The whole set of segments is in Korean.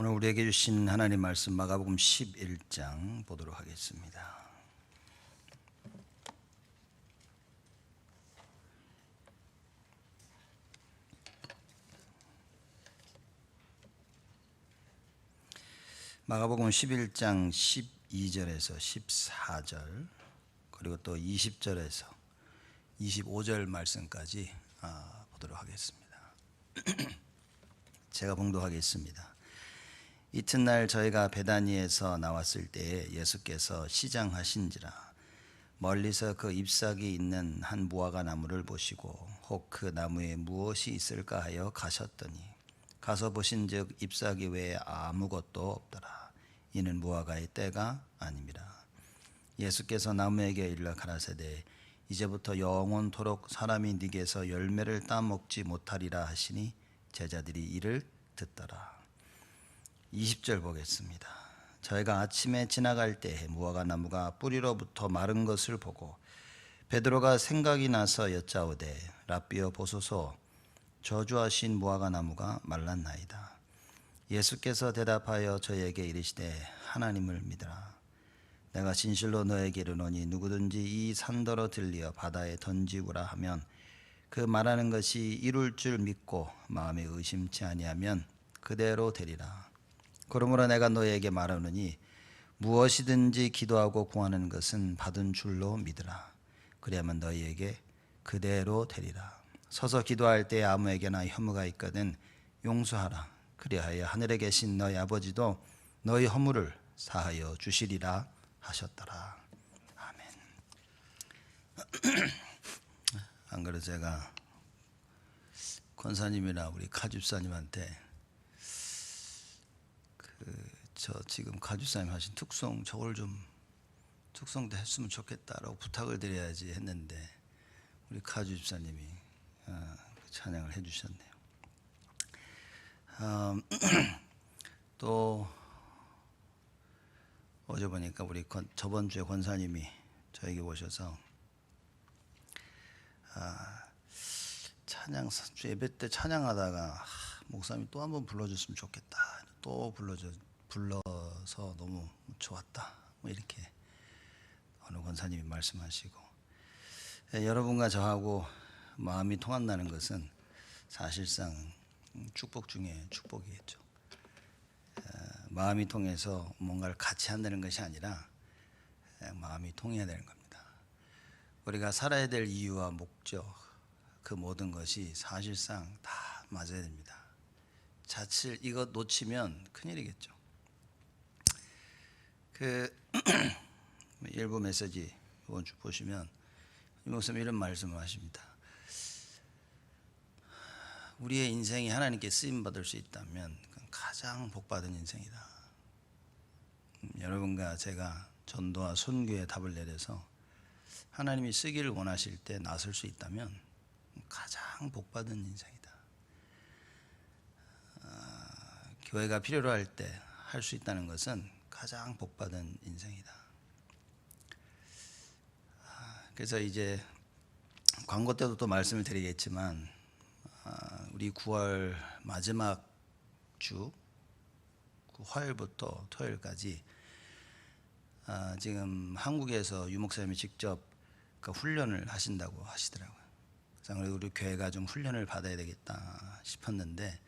오늘 우리에게 주신 하나님 말씀 마가복음 11장 보도록 하겠습니다. 마가복음 11장 12절에서 14절 그리고 또 20절에서 25절 말씀까지 보도록 하겠습니다. 제가 봉독하겠습니다. 이튿날 저희가 베다니에서 나왔을 때에 예수께서 시장하신지라 멀리서 그 잎사귀 있는 한 무화과 나무를 보시고 혹 그 나무에 무엇이 있을까 하여 가셨더니 가서 보신즉 잎사귀 외에 아무것도 없더라. 이는 무화과의 때가 아님이라. 예수께서 나무에게 일러 가라사대 이제부터 영원토록 사람이 네게서 열매를 따먹지 못하리라 하시니 제자들이 이를 듣더라. 20절 보겠습니다. 저희가 아침에 지나갈 때에 무화과 나무가 뿌리로부터 마른 것을 보고 베드로가 생각이 나서 여짜오되 랍비여 보소서 저주하신 무화과 나무가 말랐나이다. 예수께서 대답하여 저에게 이르시되 하나님을 믿으라. 내가 진실로 너에게 이르노니 누구든지 이 산더러 들리어 바다에 던지우라 하면 그 말하는 것이 이룰 줄 믿고 마음에 의심치 아니하면 그대로 되리라. 그러므로 내가 너에게 말하노니 무엇이든지 기도하고 구하는 것은 받은 줄로 믿으라. 그리하면 너희에게 그대로 되리라. 서서 기도할 때 아무에게나 허무가 있거든 용서하라. 그리하여 하늘에 계신 너희 아버지도 너희 허물을 사하여 주시리라 하셨더라. 아멘. 안 그래도 제가 권사님이나 우리 가집사님한테 저 지금 가주사님 하신 특송 저걸 좀 특송도 했으면 좋겠다라고 부탁을 드려야지 했는데 우리 가주 집사님이 찬양을 해주셨네요. 또 어제 보니까 우리 저번 주에 권사님이 저에게 오셔서 찬양 예배 때 찬양하다가 목사님이 또 한번 불러줬으면 좋겠다. 또 불러서 너무 좋았다. 뭐 이렇게 어느 권사님이 말씀하시고 여러분과 저하고 마음이 통한다는 것은 사실상 축복 중에 축복이겠죠. 마음이 통해서 뭔가를 같이 한다는 것이 아니라 마음이 통해야 되는 겁니다. 우리가 살아야 될 이유와 목적 그 모든 것이 사실상 다 맞아야 됩니다. 자칫 이거 놓치면 큰일이겠죠. 일부 메시지 이번 주 보시면 이 목사님 이런 말씀을 하십니다. 우리의 인생이 하나님께 쓰임 받을 수 있다면 가장 복받은 인생이다. 여러분과 제가 전도와 선교에 답을 내려서 하나님이 쓰기를 원하실 때 나설 수 있다면 가장 복받은 인생이다. 교회가 필요로 할 때 할 수 있다는 것은 가장 복받은 인생이다. 그래서 이제 광고 때도 또 말씀을 드리겠지만 우리 9월 마지막 주 화요일부터 토요일까지 지금 한국에서 유 목사님이 직접 그 훈련을 하신다고 하시더라고요. 그래서 우리 교회가 좀 훈련을 받아야 되겠다 싶었는데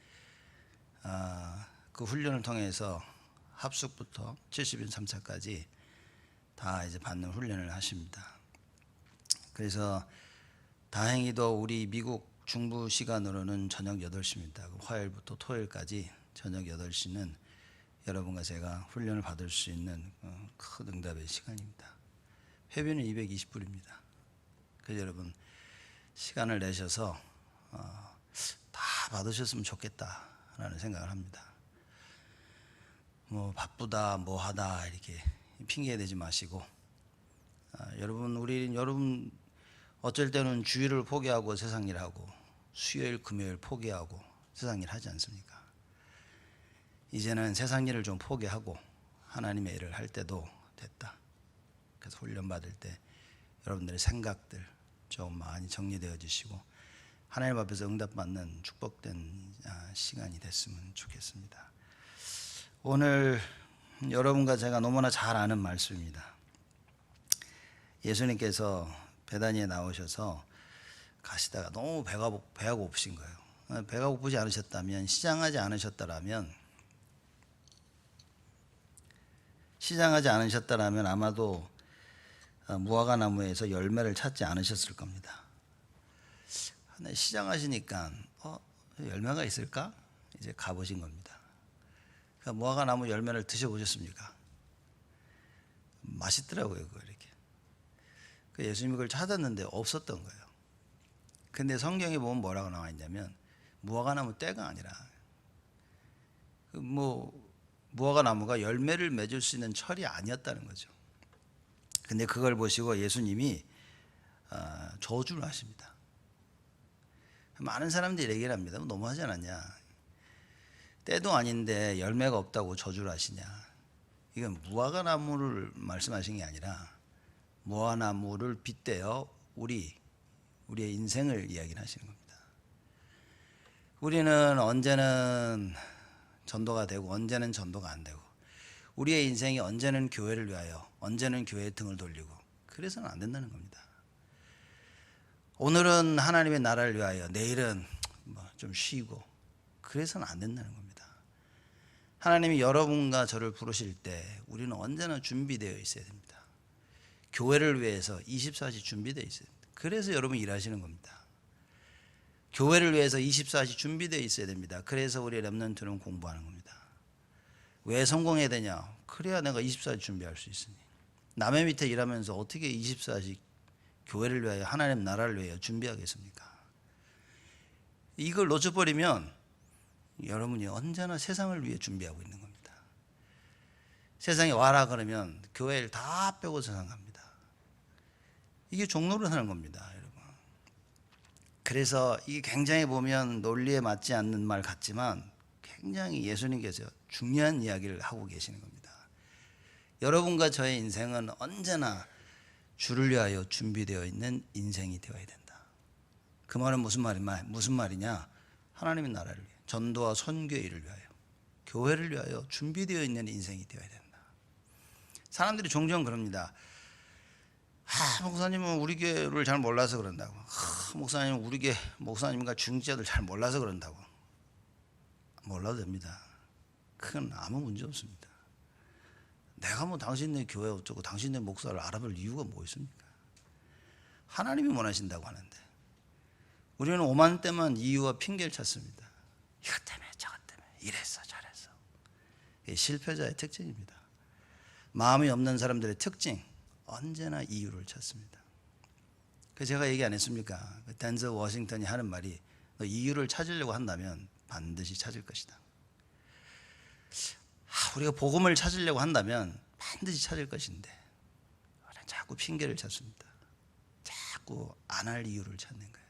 그 훈련을 통해서 합숙부터 70인 3차까지 다 이제 받는 훈련을 하십니다. 그래서 다행히도 우리 미국 중부 시간으로는 저녁 8시입니다. 화요일부터 토요일까지 저녁 8시는 여러분과 제가 훈련을 받을 수 있는 큰 응답의 시간입니다. 회비는 220불입니다. 그래서 여러분 시간을 내셔서 다 받으셨으면 좋겠다라는 생각을 합니다. 뭐 바쁘다 뭐하다 이렇게 핑계 대지 마시고 여러분 어쩔 때는 주일을 포기하고 세상 일하고 수요일 금요일 포기하고 세상 일 하지 않습니까? 이제는 세상 일을 좀 포기하고 하나님의 일을 할 때도 됐다. 그래서 훈련 받을 때 여러분들의 생각들 좀 많이 정리되어 주시고 하나님 앞에서 응답받는 축복된 시간이 됐으면 좋겠습니다. 오늘 여러분과 제가 너무나 잘 아는 말씀입니다. 예수님께서 베다니에 나오셔서 가시다가 너무 배가 고프신 거예요. 배가 고프지 않으셨다면, 시장하지 않으셨다라면 아마도 무화과 나무에서 열매를 찾지 않으셨을 겁니다. 근데 시장하시니까 열매가 있을까? 이제 가보신 겁니다. 그러니까 무화과 나무 열매를 드셔보셨습니까? 맛있더라고요, 그거 이렇게. 예수님이 그걸 찾았는데 없었던 거예요. 근데 성경에 보면 뭐라고 나와 있냐면 무화과 나무 때가 아니라 무화과 나무가 열매를 맺을 수 있는 철이 아니었다는 거죠. 근데 그걸 보시고 예수님이 저주를 하십니다. 많은 사람들이 얘기를 합니다. 너무하지 않았냐? 때도 아닌데 열매가 없다고 저주를 하시냐? 이건 무화과 나무를 말씀하신 게 아니라 무화과 나무를 빗대어 우리의 인생을 이야기하시는 겁니다. 우리는 언제는 전도가 되고 언제는 전도가 안 되고, 우리의 인생이 언제는 교회를 위하여 언제는 교회의 등을 돌리고, 그래서는 안 된다는 겁니다. 오늘은 하나님의 나라를 위하여 내일은 좀 쉬고, 그래서는 안 된다는 겁니다. 하나님이 여러분과 저를 부르실 때 우리는 언제나 준비되어 있어야 됩니다. 교회를 위해서 24시 준비되어 있어야 됩니다. 그래서 여러분 일하시는 겁니다. 교회를 위해서 24시 준비되어 있어야 됩니다. 그래서 우리 렘넌트는 공부하는 겁니다. 왜 성공해야 되냐? 그래야 내가 24시 준비할 수 있으니. 남의 밑에 일하면서 어떻게 24시 교회를 위하여 하나님 나라를 위하여 준비하겠습니까? 이걸 놓쳐버리면 여러분이 언제나 세상을 위해 준비하고 있는 겁니다. 세상에 와라 그러면 교회를 다 빼고 세상 갑니다. 이게 종로를 하는 겁니다, 여러분. 그래서 이게 굉장히 보면 논리에 맞지 않는 말 같지만 굉장히 예수님께서 중요한 이야기를 하고 계시는 겁니다. 여러분과 저의 인생은 언제나 주를 위하여 준비되어 있는 인생이 되어야 된다. 그 말은 무슨 말이냐? 하나님의 나라를 위해, 전도와 선교의 일을 위하여, 교회를 위하여 준비되어 있는 인생이 되어야 된다. 사람들이 종종 그럽니다. 목사님은 우리 교회를 잘 몰라서 그런다고. 목사님은 우리 교회 목사님과 중직자들 잘 몰라서 그런다고. 몰라도 됩니다. 그건 아무 문제 없습니다. 내가 당신네 교회 어쩌고 당신네 목사를 알아볼 이유가 뭐 있습니까? 하나님이 원하신다고 하는데 우리는 오만 때만 이유와 핑계를 찾습니다. 이것 때문에 저것 때문에 이랬어 저랬어. 이게 실패자의 특징입니다. 마음이 없는 사람들의 특징, 언제나 이유를 찾습니다. 그래서 제가 얘기 안 했습니까? 댄zel 워싱턴이 하는 말이, 너 이유를 찾으려고 한다면 반드시 찾을 것이다. 우리가 복음을 찾으려고 한다면 반드시 찾을 것인데 자꾸 핑계를 찾습니다. 자꾸 안 할 이유를 찾는 거예요.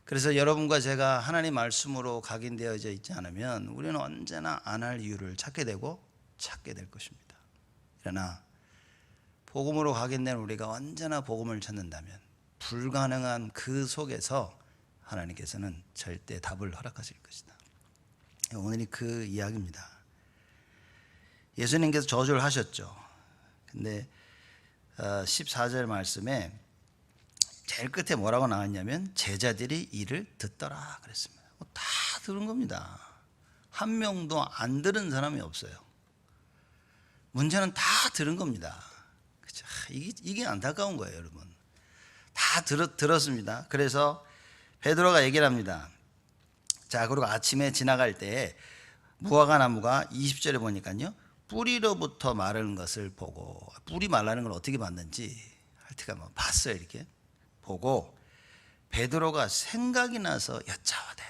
그래서 여러분과 제가 하나님 말씀으로 각인되어져 있지 않으면 우리는 언제나 안 할 이유를 찾게 되고 찾게 될 것입니다. 그러나 복음으로 각인된 우리가 언제나 복음을 찾는다면 불가능한 그 속에서 하나님께서는 절대 답을 허락하실 것이다. 오늘이 그 이야기입니다. 예수님께서 저주를 하셨죠. 근데 14절 말씀에 제일 끝에 뭐라고 나왔냐면 제자들이 이를 듣더라 그랬습니다. 다 들은 겁니다. 한 명도 안 들은 사람이 없어요. 문제는 다 들은 겁니다. 그렇죠? 이게 안타까운 거예요, 여러분. 다 들었습니다. 그래서 베드로가 얘기를 합니다. 자, 그리고 아침에 지나갈 때 무화과 나무가 20절에 보니까요, 뿌리로부터 마르는 것을 보고, 뿌리 말라는 걸 어떻게 봤는지 하여튼 봤어요. 이렇게 보고 베드로가 생각이 나서 여짜오되.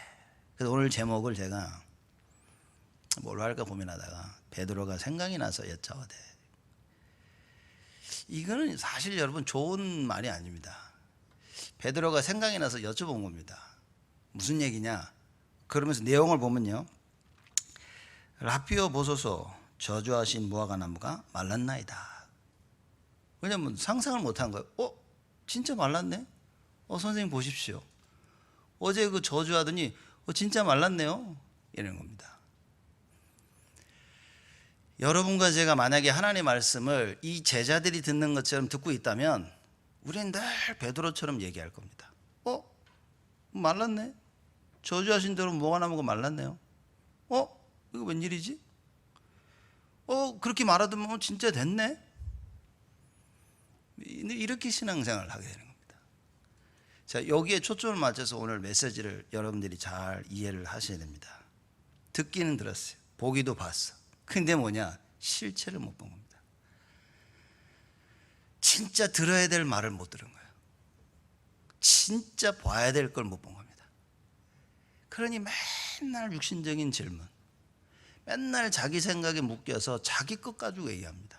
그래서 오늘 제목을 제가 뭘로 할까 고민하다가 베드로가 생각이 나서 여짜오되. 이거는 사실 여러분 좋은 말이 아닙니다. 베드로가 생각이 나서 여쭤본 겁니다. 무슨 얘기냐? 그러면서 내용을 보면요, 라피어 보소서, 저주하신 무화과 나무가 말랐나이다. 왜냐면 상상을 못한 거예요. 진짜 말랐네? 선생님 보십시오. 어제 그 저주하더니 진짜 말랐네요. 이러는 겁니다. 여러분과 제가 만약에 하나님의 말씀을 이 제자들이 듣는 것처럼 듣고 있다면 우리는 늘 베드로처럼 얘기할 겁니다. 말랐네. 저주하신 대로 뭐가 나무가 말랐네요. 이거 웬일이지? 그렇게 말하더면 진짜 됐네. 이렇게 신앙생활을 하게 되는 겁니다. 자, 여기에 초점을 맞춰서 오늘 메시지를 여러분들이 잘 이해를 하셔야 됩니다. 듣기는 들었어요. 보기도 봤어. 근데 뭐냐? 실체를 못 본 겁니다. 진짜 들어야 될 말을 못 들은 거예요. 진짜 봐야 될 걸 못 본 겁니다. 그러니 맨날 육신적인 질문, 맨날 자기 생각에 묶여서 자기 것 가지고 얘기합니다.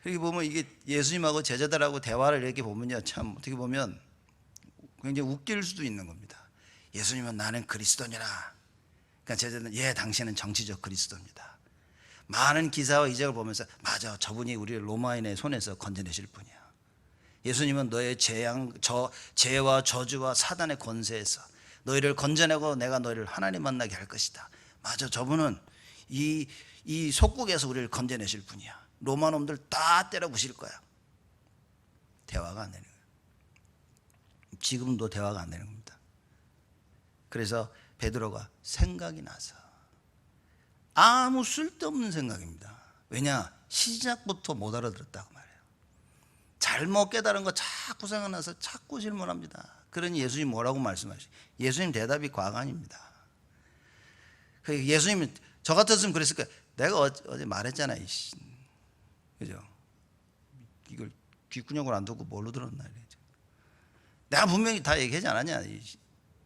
그렇게 보면 이게 예수님하고 제자들하고 대화를 이렇게 보면요, 참 어떻게 보면 굉장히 웃길 수도 있는 겁니다. 예수님은 나는 그리스도니라. 그러니까 제자들은 당신은 정치적 그리스도입니다. 많은 기사와 이적을 보면서 맞아, 저분이 우리를 로마인의 손에서 건져내실 분이야. 예수님은 너의 죄와 저주와 사단의 권세에서 너희를 건져내고 내가 너희를 하나님 만나게 할 것이다. 맞아, 저분은 이 속국에서 우리를 건져내실 분이야. 로마 놈들 다 때려 부실 거야. 대화가 안 되는 거예요. 지금도 대화가 안 되는 겁니다. 그래서 베드로가 생각이 나서, 아무 쓸데없는 생각입니다. 왜냐? 시작부터 못 알아들었다고 말해요. 잘못 깨달은 거 자꾸 생각나서 자꾸 질문합니다. 그러니 예수님 뭐라고 말씀하시죠? 예수님 대답이 과감입니다. 예수님은 저 같았으면 그랬을 거예요. 내가 어제 말했잖아. 그죠? 이걸 귓구녕을 안 듣고 뭘로 들었나. 내가 분명히 다 얘기하지 않았냐.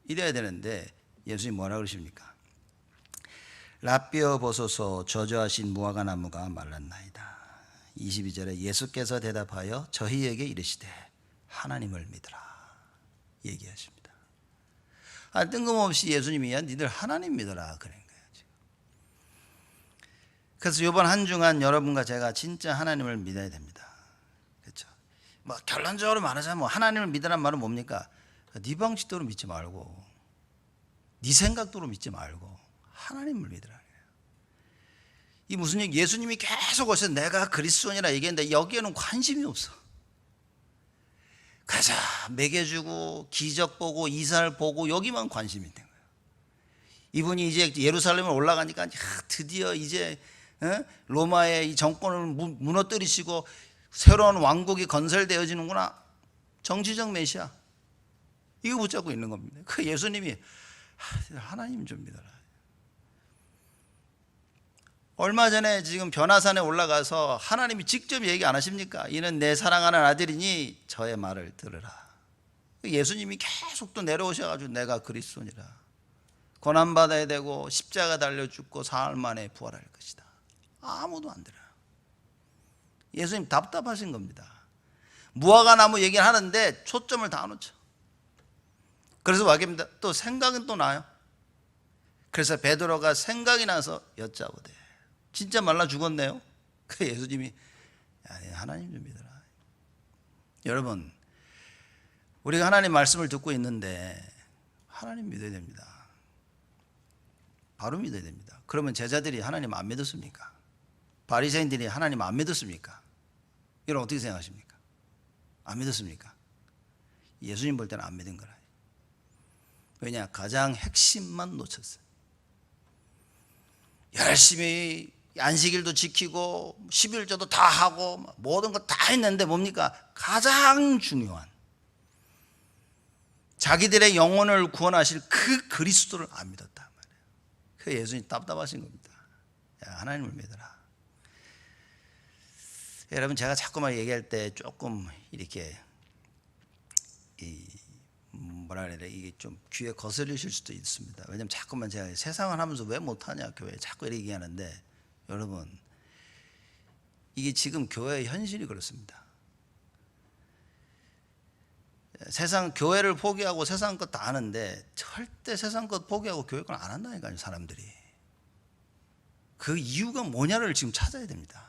이래야 되는데 예수님 뭐라 그러십니까? 랍비어 보소서, 저주하신 무화과 나무가 말랐나이다. 22절에 예수께서 대답하여 저희에게 이르시되 하나님을 믿으라 얘기하십니다. 뜬금없이 예수님이 니들 하나님 믿어라 그런 거예요. 그래서 이번 한 주간 여러분과 제가 진짜 하나님을 믿어야 됩니다. 그렇죠? 결론적으로 말하자면 하나님을 믿으란 말은 뭡니까? 네 방식대로 믿지 말고, 네 생각대로 믿지 말고 하나님을 믿으라. 이 무슨 얘기? 예수님이 계속 오셔서 내가 그리스도니라 얘기했는데 여기에는 관심이 없어. 가자, 먹여주고 기적 보고 이사를 보고 여기만 관심이 있는 거예요. 이분이 이제 예루살렘에 올라가니까 드디어 이제 로마의 이 정권을 무너뜨리시고 새로운 왕국이 건설되어지는구나. 정치적 메시아. 이거 붙잡고 있는 겁니다. 그 예수님이 하나님 좀 믿어라. 얼마 전에 지금 변화산에 올라가서 하나님이 직접 얘기 안 하십니까? 이는 내 사랑하는 아들이니 저의 말을 들으라. 예수님이 계속 또 내려오셔가지고 내가 그리스도니라. 고난받아야 되고 십자가 달려 죽고 사흘 만에 부활할 것이다. 아무도 안 들어요. 예수님 답답하신 겁니다. 무화과 나무 얘기를 하는데 초점을 다 놓쳐. 그래서 와깁니다. 또 생각은 또 나요. 그래서 베드로가 생각이 나서 여짜오되 진짜 말라 죽었네요. 그 예수님이 하나님 좀 믿어라. 여러분, 우리가 하나님 말씀을 듣고 있는데 하나님 믿어야 됩니다. 바로 믿어야 됩니다. 그러면 제자들이 하나님 안 믿었습니까? 바리새인들이 하나님 안 믿었습니까? 이건 어떻게 생각하십니까? 안 믿었습니까? 예수님 볼 때는 안 믿은 거라. 왜냐? 가장 핵심만 놓쳤어요. 열심히 안식일도 지키고 11조도 다 하고 모든 거 다 했는데 뭡니까? 가장 중요한 자기들의 영혼을 구원하실 그 그리스도를 안 믿었단 말이에요. 그 예수님 답답하신 겁니다. 하나님을 믿어라. 여러분, 제가 자꾸만 얘기할 때 조금 이렇게 뭐라 그래야 돼? 이게 좀 귀에 거슬리실 수도 있습니다. 왜냐면 자꾸만 제가 세상을 하면서 왜 못하냐 교회 자꾸 이렇게 얘기하는데, 여러분, 이게 지금 교회의 현실이 그렇습니다. 세상 교회를 포기하고 세상 것 다 아는데 절대 세상 것 포기하고 교회 걸 안 한다니까요, 사람들이. 그 이유가 뭐냐를 지금 찾아야 됩니다.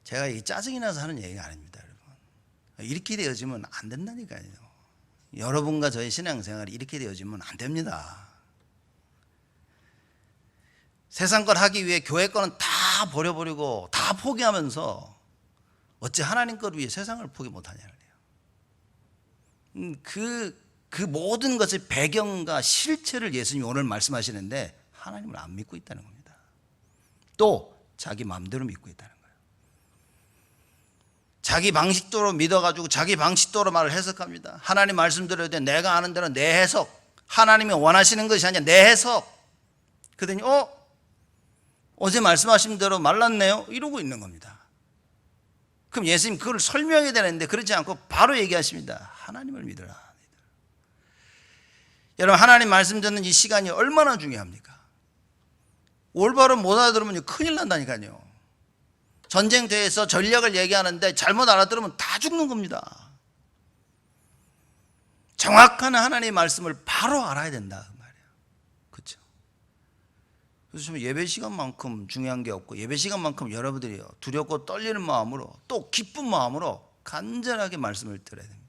제가 이 짜증이 나서 하는 얘기가 아닙니다, 여러분. 이렇게 되어지면 안 된다니까요. 여러분과 저의 신앙생활이 이렇게 되어지면 안 됩니다. 세상 걸 하기 위해 교회 거는 다 버려버리고 다 포기하면서 어찌 하나님 걸 위해 세상을 포기 못하냐는 거예요. 그 모든 것의 배경과 실체를 예수님이 오늘 말씀하시는데 하나님을 안 믿고 있다는 겁니다. 또 자기 마음대로 믿고 있다는 거예요. 자기 방식대로 믿어가지고 자기 방식대로 말을 해석합니다. 하나님 말씀대로 내가 아는 대로 내 해석, 하나님이 원하시는 것이 아니라 내 해석. 그러더니 어제 말씀하신 대로 말랐네요 이러고 있는 겁니다. 그럼 예수님 그걸 설명해야 되는데 그렇지 않고 바로 얘기하십니다. 하나님을 믿으라. 여러분, 하나님 말씀 듣는 이 시간이 얼마나 중요합니까? 올바로 못 알아들으면 큰일 난다니까요. 전쟁터에서 전략을 얘기하는데 잘못 알아들으면 다 죽는 겁니다. 정확한 하나님의 말씀을 바로 알아야 된다 그 말이에요. 그렇죠? 그래서 좀 예배 시간만큼 중요한 게 없고, 예배 시간만큼 여러분들이 두렵고 떨리는 마음으로 또 기쁜 마음으로 간절하게 말씀을 들어야 됩니다.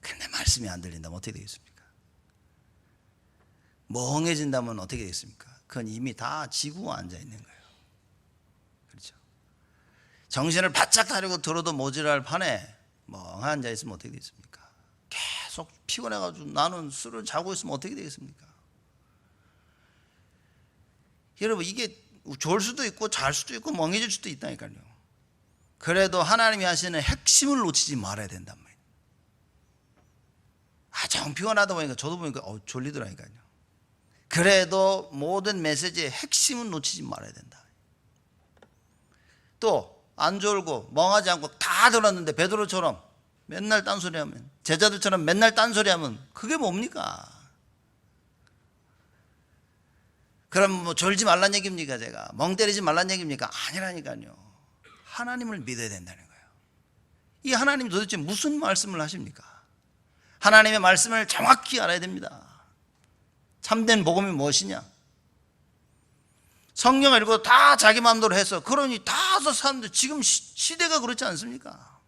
근데 말씀이 안 들린다면 어떻게 되겠습니까? 멍해진다면 어떻게 되겠습니까? 그건 이미 다 지고 앉아 있는 거예요. 그렇죠? 정신을 바짝 다리고 들어도 모자랄 판에 멍하니 앉아 있으면 어떻게 되겠습니까? 계속 피곤해가지고 나는 술을 자고 있으면 어떻게 되겠습니까? 여러분, 이게 좋을 수도 있고 잘 수도 있고 멍해질 수도 있다니까요. 그래도 하나님이 하시는 핵심을 놓치지 말아야 된단 말이에요. 정 피곤하다 보니까 저도 보니까 졸리더라니까요. 그래도 모든 메시지의 핵심은 놓치지 말아야 된다. 또 안 졸고 멍하지 않고 다 들었는데 베드로처럼 맨날 딴소리하면, 제자들처럼 맨날 딴소리하면 그게 뭡니까? 그럼 뭐 졸지 말란 얘기입니까? 제가 멍 때리지 말란 얘기입니까? 아니라니까요. 하나님을 믿어야 된다는 거예요. 이 하나님 도대체 무슨 말씀을 하십니까? 하나님의 말씀을 정확히 알아야 됩니다. 참된 복음이 무엇이냐? 성경을 읽고 다 자기 마음대로 해서, 그러니 다서 사람들 지금 시대가 그렇지 않습니까?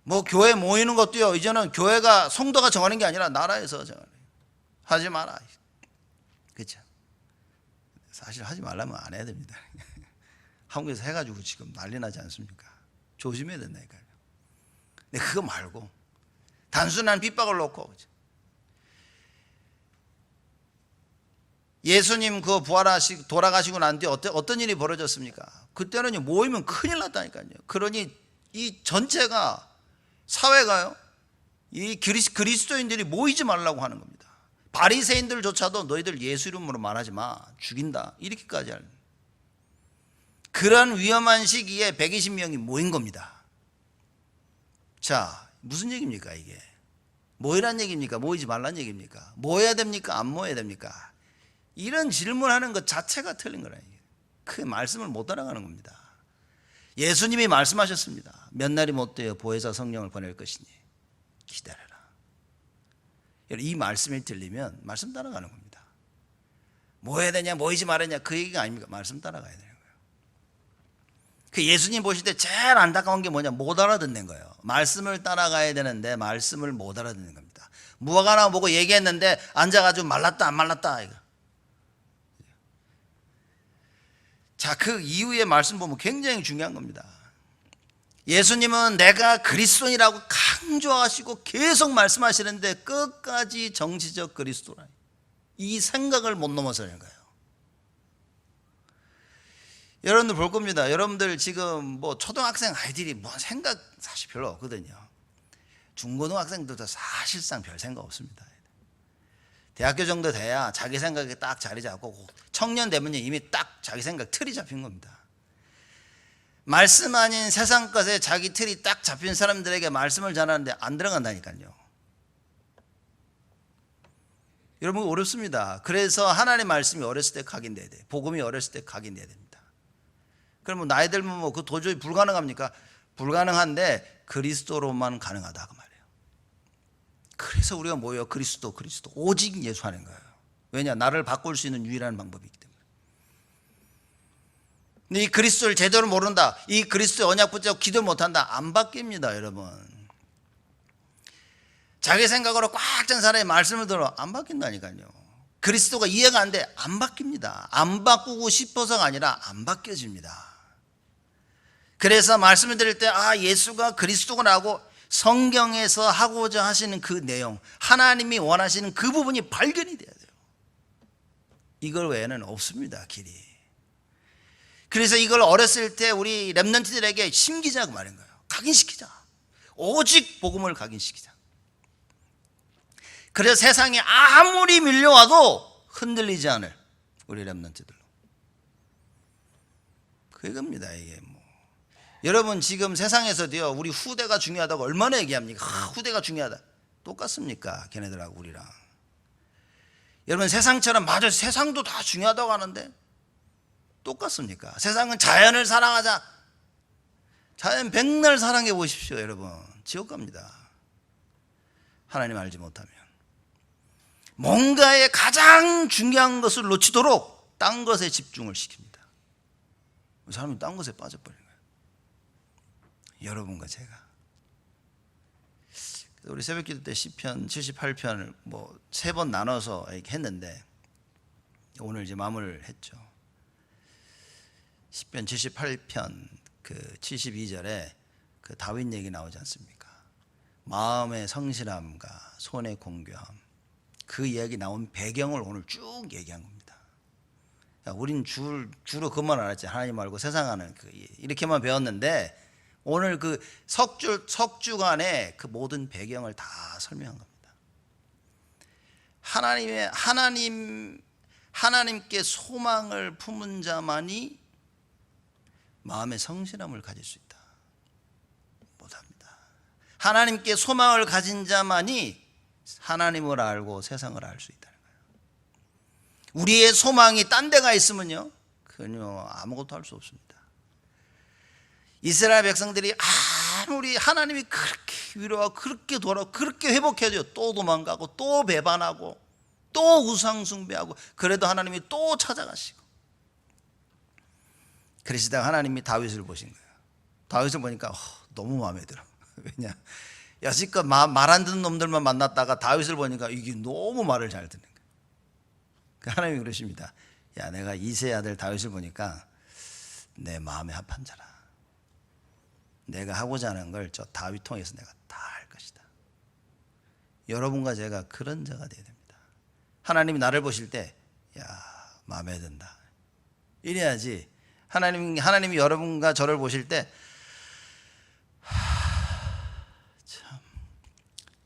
뭐 교회 모이는 것도요, 이제는 교회가 성도가 정하는 게 아니라 나라에서 정하는 거예요. 하지 마라. 그렇죠? 사실 하지 말라면 안 해야 됩니다. 한국에서 해가지고 지금 난리 나지 않습니까? 조심해야 된다니까요. 근데 그거 말고 단순한 핍박을 놓고, 예수님 그 부활하시고 돌아가시고 난 뒤에 어떤 일이 벌어졌습니까? 그때는 모이면 큰일 났다니까요. 그러니 이 전체가, 사회가요, 이 그리스도인들이 모이지 말라고 하는 겁니다. 바리새인들조차도 너희들 예수 이름으로 말하지 마, 죽인다, 이렇게까지 하는, 그런 위험한 시기에 120명이 모인 겁니다. 자, 무슨 얘기입니까 이게? 모이란 얘기입니까? 모이지 말란 얘기입니까? 모여야 됩니까? 안 모여야 됩니까? 이런 질문하는 것 자체가 틀린 거라. 그 말씀을 못 따라가는 겁니다. 예수님이 말씀하셨습니다. 몇 날이 못 되어 보혜사 성령을 보낼 것이니 기다려라. 이 말씀이 들리면 말씀 따라가는 겁니다. 모여야 되냐 모이지 말아야 그 얘기가 아닙니까? 말씀 따라가야 되는 거예요. 그 예수님 보실 때 제일 안타까운 게 뭐냐? 못 알아듣는 거예요. 말씀을 따라가야 되는데 말씀을 못 알아듣는 겁니다. 무화과나 보고 얘기했는데 앉아가지고 말랐다 안 말랐다 이거. 자, 그 이후의 말씀 보면 굉장히 중요한 겁니다. 예수님은 내가 그리스도인이라고 강조하시고 계속 말씀하시는데 끝까지 정치적 그리스도라, 이 생각을 못 넘어서는 거예요. 여러분들 볼 겁니다. 여러분들 지금 뭐 초등학생 아이들이 뭔 생각 사실 별로 없거든요. 중고등학생들도 사실상 별 생각 없습니다. 대학교 정도 돼야 자기 생각이 딱 자리 잡고, 청년 되면 이미 딱 자기 생각 틀이 잡힌 겁니다. 말씀 아닌 세상 것에 자기 틀이 딱 잡힌 사람들에게 말씀을 전하는데 안 들어간다니까요. 여러분 어렵습니다. 그래서 하나님의 말씀이 어렸을 때 각인돼야 돼요. 복음이 어렸을 때 각인돼야 됩니다. 그러면 나이 들면 뭐 그 도저히 불가능합니까? 불가능한데 그리스도로만 가능하다 그 말이에요. 그래서 우리가 모여 그리스도 오직 예수 하는 거예요. 왜냐? 나를 바꿀 수 있는 유일한 방법이기 때문에. 근데 이 그리스도를 제대로 모른다, 이 그리스도의 언약 붙잡고 기도 못한다, 안 바뀝니다. 여러분, 자기 생각으로 꽉 찬 사람의 말씀을 들어 안 바뀐다니까요. 그리스도가 이해가 안 돼. 안 바뀝니다. 안 바꾸고 싶어서가 아니라 안 바뀌어집니다. 그래서 말씀을 드릴 때 예수가 그리스도라고 성경에서 하고자 하시는 그 내용, 하나님이 원하시는 그 부분이 발견이 돼야 돼요. 이걸 외에는 없습니다, 길이. 그래서 이걸 어렸을 때 우리 렘넌트들에게 심기자고 말인 거예요. 각인시키자. 오직 복음을 각인시키자. 그래서 세상에 아무리 밀려와도 흔들리지 않을 우리 렘넌트들로. 그겁니다, 이게 뭐. 여러분 지금 세상에서도요, 우리 후대가 중요하다고 얼마나 얘기합니까? 후대가 중요하다. 똑같습니까? 걔네들하고 우리랑. 여러분 세상처럼 맞아, 세상도 다 중요하다고 하는데 똑같습니까? 세상은 자연을 사랑하자. 자연 백날 사랑해 보십시오, 여러분. 지옥 갑니다. 하나님 알지 못하면. 뭔가의 가장 중요한 것을 놓치도록 딴 것에 집중을 시킵니다. 사람이 딴 것에 빠져버리는 거예요. 여러분과 제가. 우리 새벽기도 때 시편 78편을 뭐 3번 나눠서 했는데 오늘 이제 마무리를 했죠. 시편 78편 그 72절에 그 다윗 얘기 나오지 않습니까? 마음의 성실함과 손의 공교함, 그 이야기 나온 배경을 오늘 쭉 얘기한 겁니다. 우린 주로 그것만 알았지, 하나님 말고 세상하는 이렇게만 배웠는데 오늘 그 석주간의 그 모든 배경을 다 설명한 겁니다. 하나님께 소망을 품은 자만이 마음의 성실함을 가질 수 있다. 못합니다. 하나님께 소망을 가진 자만이 하나님을 알고 세상을 알 수 있다는 거예요. 우리의 소망이 딴 데가 있으면요, 그건요 아무것도 할 수 없습니다. 이스라엘 백성들이 아무리 하나님이 그렇게 위로하고 그렇게 돌아오고 그렇게 회복해줘요, 또 도망가고 또 배반하고 또 우상 숭배하고, 그래도 하나님이 또 찾아가시고. 그러시다가 하나님이 다윗을 보신 거예요. 다윗을 보니까 너무 마음에 들어. 왜냐, 여지껏 말 안 듣는 놈들만 만났다가 다윗을 보니까 이게 너무 말을 잘 듣는 거예요. 하나님이 그러십니다. 야, 내가 이새의 아들 다윗을 보니까 내 마음에 합한 자라. 내가 하고자 하는 걸 저 다윗 통해서 내가 다 할 것이다. 여러분과 제가 그런 자가 되어야 됩니다. 하나님이 나를 보실 때, 야, 마음에 든다. 이래야지. 하나님이 여러분과 저를 보실 때, 참,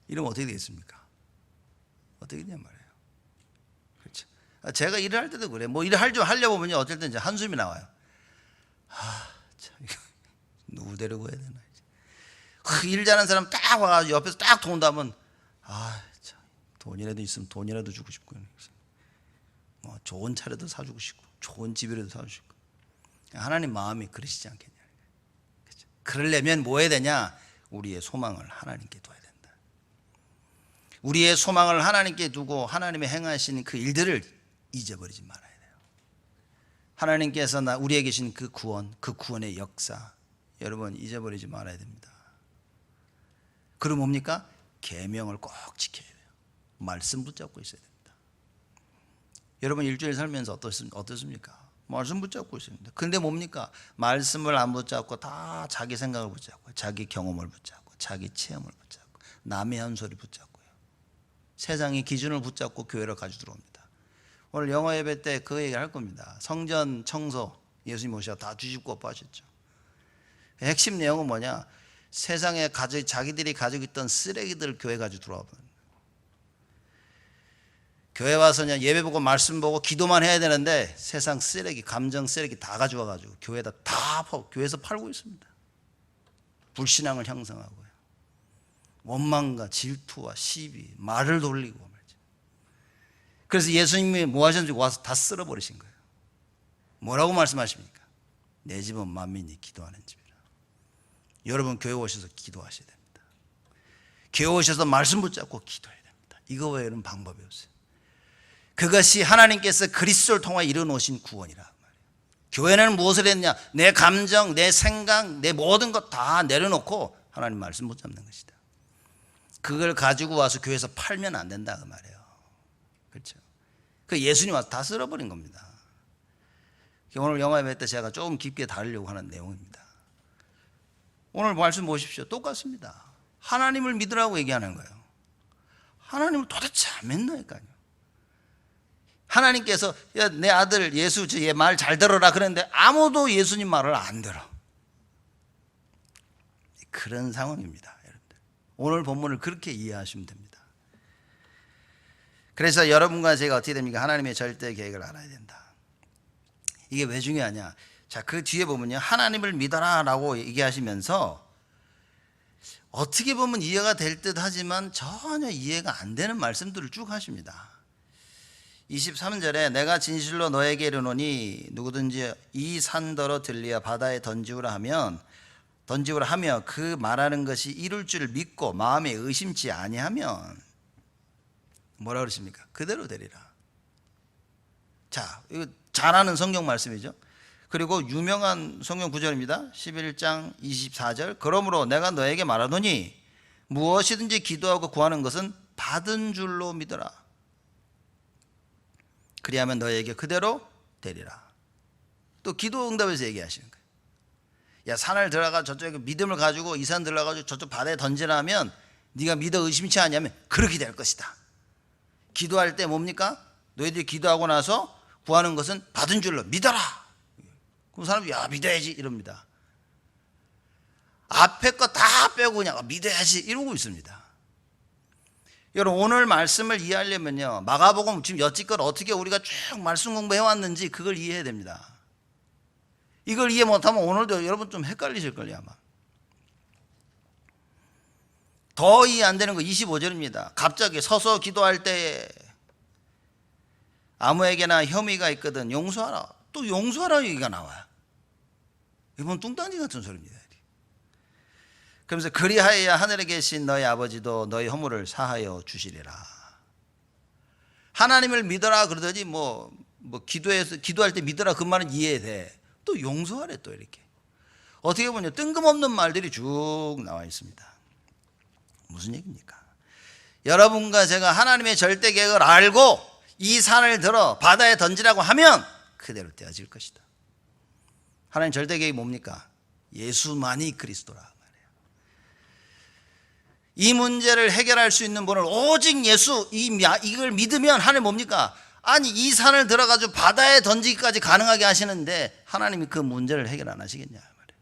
이러면 어떻게 되겠습니까? 어떻게 되냔 말이에요. 그렇죠. 제가 일을 할 때도 그래. 뭐 일을 하려고 보면 어쩔 때 이제 한숨이 나와요. 참, 이거 누구 데리고 해야 되나. 일 잘하는 사람 딱 와가지고 옆에서 딱 도운다면, 참, 돈이라도 있으면 돈이라도 주고 싶고, 뭐 좋은 차라도 사주고 싶고, 좋은 집이라도 사주고 싶고. 하나님 마음이 그러시지 않겠냐. 그렇죠? 그러려면 뭐 해야 되냐? 우리의 소망을 하나님께 둬야 된다. 우리의 소망을 하나님께 두고 하나님의 행하시는 그 일들을 잊어버리지 말아야 돼요. 하나님께서 우리에게 계신 그 구원, 그 구원의 역사, 여러분 잊어버리지 말아야 됩니다. 그럼 뭡니까? 계명을 꼭 지켜야 돼요. 말씀 붙잡고 있어야 됩니다. 여러분 일주일 살면서 어떻습니까? 말씀 붙잡고 있습니다. 근데 뭡니까? 말씀을 안 붙잡고 다 자기 생각을 붙잡고, 자기 경험을 붙잡고, 자기 체험을 붙잡고, 남의 한 소리 붙잡고요. 세상의 기준을 붙잡고 교회를 가지고 들어옵니다. 오늘 영어 예배 때 그 얘기를 할 겁니다. 성전 청소 예수님 오셔서 다 뒤집고 엎어하셨죠. 핵심 내용은 뭐냐? 세상에 자기들이 가지고 있던 쓰레기들을 교회 가지고 들어와 버려요. 교회 와서 그냥 예배 보고 말씀 보고 기도만 해야 되는데 세상 쓰레기, 감정 쓰레기 다 가져와가지고 교회에다 다 교회에서 팔고 있습니다. 불신앙을 형성하고요. 원망과 질투와 시비, 말을 돌리고 말이죠. 그래서 예수님이 뭐 하셨는지 와서 다 쓸어버리신 거예요. 뭐라고 말씀하십니까? 내 집은 만민이 기도하는 집이라. 여러분 교회 오셔서 기도하셔야 됩니다. 교회 오셔서 말씀 붙잡고 기도해야 됩니다. 이거 외에는 방법이 없어요. 그것이 하나님께서 그리스도를 통해 이루어놓으신 구원이라 말이에요. 교회는 무엇을 했냐? 내 감정, 내 생각, 내 모든 것 다 내려놓고 하나님 말씀 붙잡는 것이다. 그걸 가지고 와서 교회에서 팔면 안 된다 그 말이에요. 그렇죠? 그 예수님 와서 다 쓸어버린 겁니다. 오늘 영화 예배 때 제가 조금 깊게 다루려고 하는 내용입니다. 오늘 말씀 보십시오. 똑같습니다. 하나님을 믿으라고 얘기하는 거예요. 하나님을 도대체 안 믿나니까요. 하나님께서 야, 내 아들 예수 얘 말 잘 들어라 그랬는데 아무도 예수님 말을 안 들어. 그런 상황입니다, 여러분들. 오늘 본문을 그렇게 이해하시면 됩니다. 그래서 여러분과 제가 어떻게 됩니까? 하나님의 절대 계획을 알아야 된다. 이게 왜 중요하냐? 자, 그 뒤에 보면요, 하나님을 믿어라라고 얘기하시면서 어떻게 보면 이해가 될 듯 하지만 전혀 이해가 안 되는 말씀들을 쭉 하십니다. 23절에 내가 진실로 너에게 이르노니 누구든지 이 산더러 들리어 바다에 던지우라 하며 그 말하는 것이 이룰 줄을 믿고 마음에 의심치 아니하면 뭐라 그러십니까? 그대로 되리라. 자, 이거 잘 아는 성경 말씀이죠. 그리고 유명한 성경 구절입니다. 11장 24절. 그러므로 내가 너에게 말하노니 무엇이든지 기도하고 구하는 것은 받은 줄로 믿어라. 그리하면 너에게 그대로 되리라. 또 기도 응답에서 얘기하시는 거예요. 야, 산을 들어가 저쪽에 믿음을 가지고 이 산 들어가지고 저쪽 바다에 던지라 하면 네가 믿어 의심치 않냐면 그렇게 될 것이다. 기도할 때 뭡니까? 너희들이 기도하고 나서 구하는 것은 받은 줄로 믿어라. 그럼 사람들이 야, 믿어야지 이럽니다. 앞에 거 다 빼고 그냥 믿어야지 이러고 있습니다. 여러분, 오늘 말씀을 이해하려면요, 마가복음 지금 여지껏 어떻게 우리가 쭉 말씀 공부해 왔는지 그걸 이해해야 됩니다. 이걸 이해 못하면 오늘도 여러분 좀 헷갈리실걸요 아마. 더 이해 안 되는 거 25절입니다. 갑자기 서서 기도할 때 아무에게나 혐의가 있거든 용서하라. 또 용서하라 얘기가 나와요. 이건 뚱딴지 같은 소리입니다. 그러면서 그리하여야 하늘에 계신 너희 아버지도 너희 허물을 사하여 주시리라. 하나님을 믿어라 그러더니 기도할 때 믿어라 그 말은 이해돼. 또 용서하래. 또 이렇게 어떻게 보면 뜬금없는 말들이 쭉 나와 있습니다. 무슨 얘기입니까? 여러분과 제가 하나님의 절대 계획을 알고 이 산을 들어 바다에 던지라고 하면 그대로 되어질 것이다. 하나님 절대 계획이 뭡니까? 예수만이 그리스도라 말이에요. 이 문제를 해결할 수 있는 분은 오직 예수. 이걸 믿으면 하나님 뭡니까? 아니, 이 산을 들어가지고 바다에 던지기까지 가능하게 하시는데 하나님이 그 문제를 해결 안 하시겠냐 말이에요.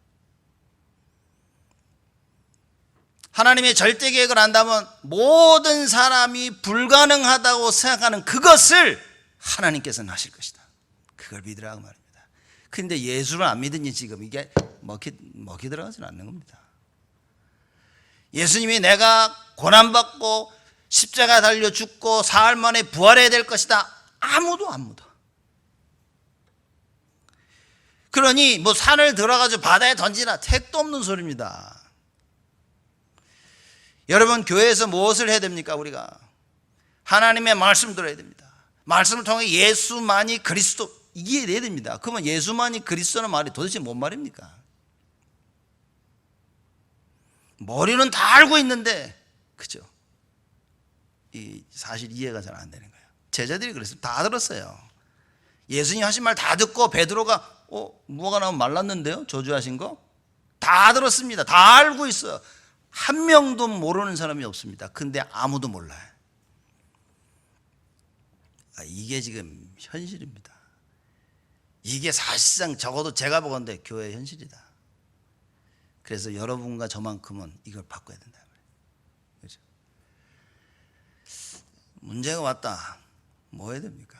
하나님의 절대 계획을 안다면 모든 사람이 불가능하다고 생각하는 그것을 하나님께서는 하실 것이다. 그걸 믿으라고 말입니다. 근데 예수를 안 믿으니 지금 이게 먹히 들어가지는 않는 겁니다. 예수님이 내가 고난받고 십자가 달려 죽고 사흘 만에 부활해야 될 것이다. 아무도 안 믿어. 그러니 산을 들어가지고 바다에 던지라. 택도 없는 소리입니다. 여러분, 교회에서 무엇을 해야 됩니까? 우리가 하나님의 말씀 들어야 됩니다. 말씀을 통해 예수만이 그리스도 이해해야 됩니다. 그러면 예수만이 그리스도는 말이 도대체 뭔 말입니까? 머리는 다 알고 있는데 그죠? 사실 이해가 잘 안 되는 거예요. 제자들이 그랬어요. 다 들었어요. 예수님 하신 말 다 듣고 베드로가 무화과 나무 말랐는데요? 저주하신 거? 다 들었습니다. 다 알고 있어요. 한 명도 모르는 사람이 없습니다. 근데 아무도 몰라요. 이게 지금 현실입니다. 이게 사실상 적어도 제가 보건대 교회의 현실이다. 그래서 여러분과 저만큼은 이걸 바꿔야 된다. 그렇죠? 문제가 왔다. 뭐 해야 됩니까?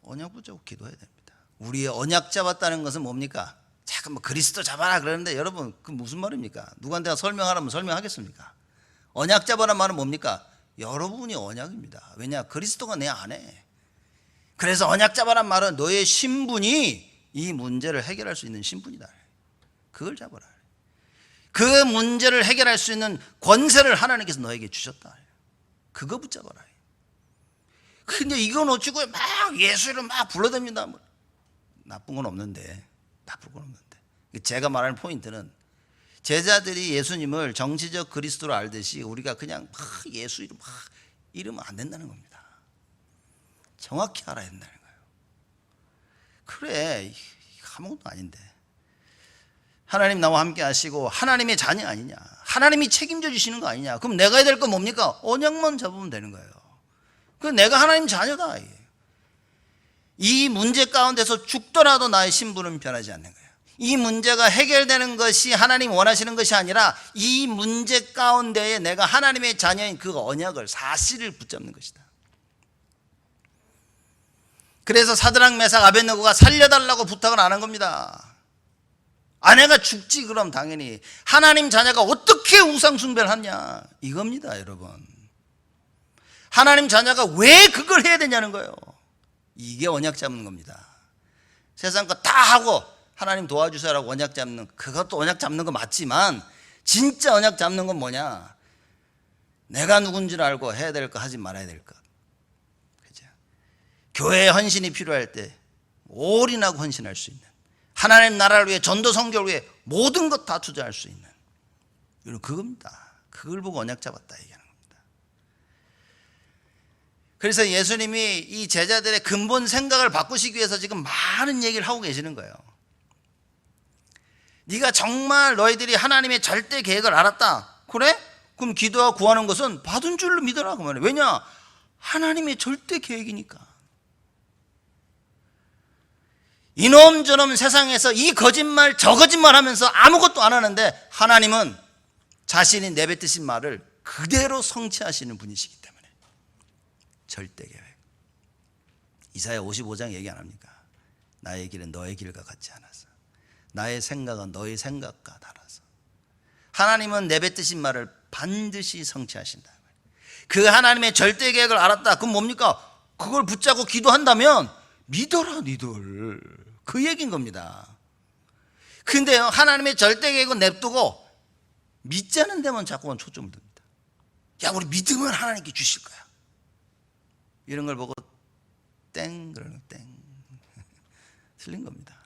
언약 붙잡고 기도해야 됩니다. 우리의 언약 잡았다는 것은 뭡니까? 자꾸 그리스도 잡아라 그러는데 여러분, 그 무슨 말입니까? 누구한테 설명하라면 설명하겠습니까? 언약 잡아라는 말은 뭡니까? 여러분이 언약입니다. 왜냐? 그리스도가 내 안에. 그래서 언약 잡아란 말은 너의 신분이 이 문제를 해결할 수 있는 신분이다. 그걸 잡아라. 그 문제를 해결할 수 있는 권세를 하나님께서 너에게 주셨다. 그거 붙잡아라. 근데 이거 놓치고 막 예수를 막 불러댑니다. 나쁜 건 없는데. 제가 말하는 포인트는 제자들이 예수님을 정치적 그리스도로 알듯이 우리가 그냥 막 예수 이름 막 이러면 안 된다는 겁니다. 정확히 알아야 된다는 거예요. 그래, 아무것도 아닌데 하나님 나와 함께 하시고 하나님의 자녀 아니냐, 하나님이 책임져 주시는 거 아니냐. 그럼 내가 해야 될 건 뭡니까? 언약만 잡으면 되는 거예요. 그럼 내가 하나님 자녀다. 이 문제 가운데서 죽더라도 나의 신분은 변하지 않는 거예요. 이 문제가 해결되는 것이 하나님 원하시는 것이 아니라 이 문제 가운데에 내가 하나님의 자녀인 그 언약을, 사실을 붙잡는 것이다. 그래서 사드락 메삭 아벳느고가 살려달라고 부탁을 안 한 겁니다. 아내가 죽지 그럼 당연히. 하나님 자녀가 어떻게 우상 숭배를 하냐 이겁니다. 여러분, 하나님 자녀가 왜 그걸 해야 되냐는 거예요. 이게 언약 잡는 겁니다. 세상 거 다 하고 하나님 도와주세요라고 언약 잡는, 그것도 언약 잡는 거 맞지만 진짜 언약 잡는 건 뭐냐? 내가 누군지를 알고 해야 될 거 하지 말아야 될 것. 그죠? 교회에 헌신이 필요할 때 올인하고 헌신할 수 있는, 하나님 나라를 위해, 전도 선교를 위해 모든 것 다 투자할 수 있는, 이런 그겁니다. 그걸 보고 언약 잡았다 얘기하는 겁니다. 그래서 예수님이 이 제자들의 근본 생각을 바꾸시기 위해서 지금 많은 얘기를 하고 계시는 거예요. 네가 정말 너희들이 하나님의 절대 계획을 알았다. 그래? 그럼 기도하고 구하는 것은 받은 줄로 믿어라 그 말이에요. 왜냐? 하나님의 절대 계획이니까. 이놈 저놈 세상에서 이 거짓말 저 거짓말 하면서 아무것도 안 하는데 하나님은 자신이 내뱉으신 말을 그대로 성취하시는 분이시기 때문에 절대 계획. 이사야 55장 얘기 안 합니까? 나의 길은 너의 길과 같지 않아서, 나의 생각은 너의 생각과 달라서. 하나님은 내뱉으신 말을 반드시 성취하신다. 그 하나님의 절대 계획을 알았다. 그럼 뭡니까? 그걸 붙잡고 기도한다면 믿어라 니들, 그 얘기인 겁니다. 근데요, 하나님의 절대 계획은 냅두고 믿지 않는 데만 자꾸만 초점을 둡니다. 야, 우리 믿으면 하나님께 주실 거야. 이런 걸 보고 땡 그러는 땡 틀린 겁니다.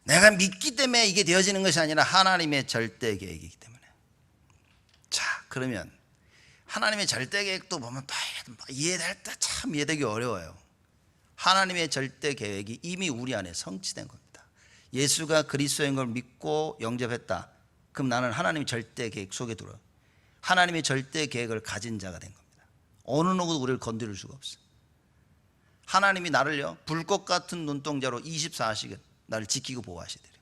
내가 믿기 때문에 이게 되어지는 것이 아니라 하나님의 절대 계획이기 때문에. 자, 그러면 하나님의 절대 계획도 보면 이해될 때 참 이해되기 어려워요. 하나님의 절대 계획이 이미 우리 안에 성취된 겁니다. 예수가 그리스도인 걸 믿고 영접했다. 그럼 나는 하나님의 절대 계획 속에 들어요. 하나님의 절대 계획을 가진 자가 된 겁니다. 어느 누구도 우리를 건드릴 수가 없어요. 하나님이 나를요, 불꽃 같은 눈동자로 24시간 나를 지키고 보호하시더래요.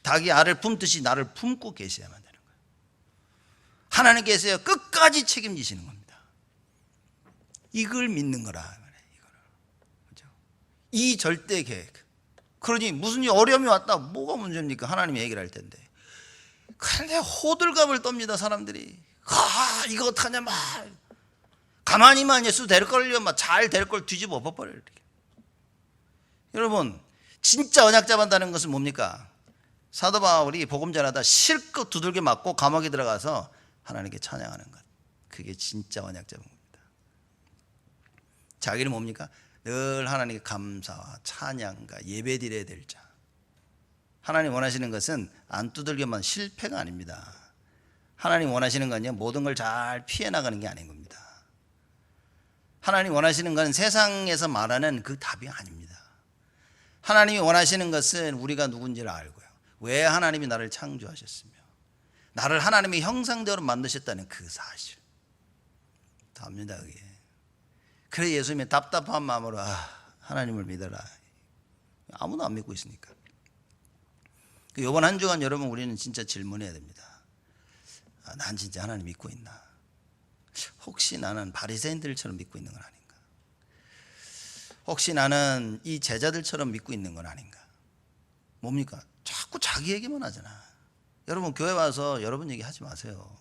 닭이 알을 품듯이 나를 품고 계셔야만 되는 거예요. 하나님께서요, 끝까지 책임지시는 겁니다. 이걸 믿는 거라. 그렇죠? 이 절대 계획. 그러니 무슨 어려움이 왔다, 뭐가 문제입니까? 하나님이 해결할 텐데. 그런데 호들갑을 떱니다, 사람들이. 이거 어떡하냐, 막. 가만히만 예수 될 걸요, 막 잘 될 걸 뒤집어 엎어버려요. 이렇게. 여러분, 진짜 언약 잡았다는 것은 뭡니까? 사도 바울이 복음 전하다 실컷 두들겨 맞고 감옥에 들어가서 하나님께 찬양하는 것. 그게 진짜 언약 잡은 겁니다. 자기는 뭡니까? 늘 하나님께 감사와 찬양과 예배 드려야 될 자. 하나님 원하시는 것은 안 두들겨만 실패가 아닙니다. 하나님 원하시는 건요, 모든 걸 잘 피해 나가는 게 아닌 겁니다. 하나님 원하시는 건 세상에서 말하는 그 답이 아닙니다. 하나님이 원하시는 것은 우리가 누군지를 알고요, 왜 하나님이 나를 창조하셨으며 나를 하나님의 형상대로 만드셨다는 그 사실 답니다. 그게. 그래 예수님이 답답한 마음으로 하나님을 믿어라. 아무도 안 믿고 있으니까. 이번 한 주간 여러분, 우리는 진짜 질문해야 됩니다. 난 진짜 하나님 믿고 있나? 혹시 나는 바리새인들처럼 믿고 있는 건 아닌가? 혹시 나는 이 제자들처럼 믿고 있는 건 아닌가? 뭡니까? 자꾸 자기 얘기만 하잖아. 여러분, 교회 와서 여러분 얘기하지 마세요.